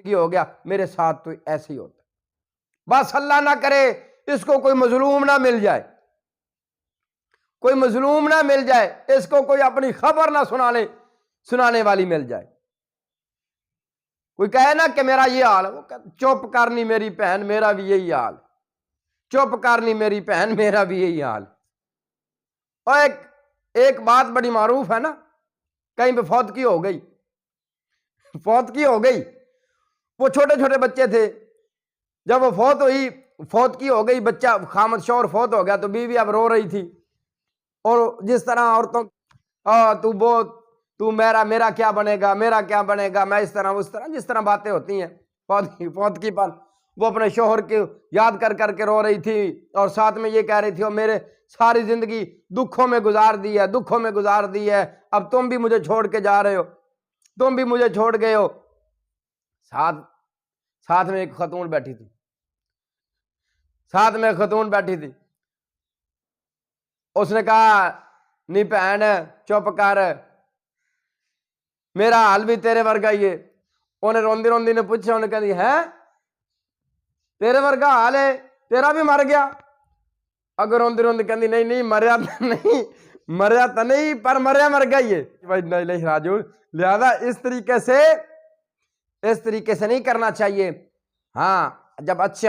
کی ہو گیا، میرے ساتھ تو ایسے ہی ہوتا، بس اللہ نہ کرے اس کو کوئی مظلوم نہ مل جائے، کوئی مظلوم نہ مل جائے، اس کو کوئی اپنی خبر نہ سنانے والی مل جائے، کوئی کہے نا کہ میرا یہ حال ہے، وہ کہتا چپ کرنی میری بہن میرا بھی یہی حال، چپ کرنی میری بہن میرا بھی یہی حال۔ اور ایک بات بڑی معروف ہے نا، کہیں پہ فوت کی ہو گئی، وہ چھوٹے چھوٹے بچے تھے، جب وہ فوت کی ہو گئی، بچہ خامد شوہر فوت ہو گیا تو بیوی اب رو رہی تھی، اور جس طرح عورتوں تو میرا کیا بنے گا، میں اس طرح اس طرح جس طرح باتیں ہوتی ہیں فوت کی پر، وہ اپنے شوہر کے یاد کر کے رو رہی تھی، اور ساتھ میں یہ کہہ رہی تھی اور میرے ساری زندگی دکھوں میں گزار دی ہے، اب تم بھی مجھے چھوڑ کے جا رہے ہو، تم بھی مجھے چھوڑ گئے ہو۔ ساتھ میں ایک خاتون بیٹھی تھی، اس نے کہا نی بہن چپ کر، میرا حال بھی تیرے ورگا ہی ہے۔ انہیں روندی نے پوچھا، انہیں کہا ہے تیرے ورگا حال ہے، تیرا بھی مر گیا؟ اگر روندی کہندی نہیں مریا تو نہیں پر مر گئی ہے۔ لہذا اس طریقے سے نہیں کرنا چاہیے۔ ہاں جب اچھے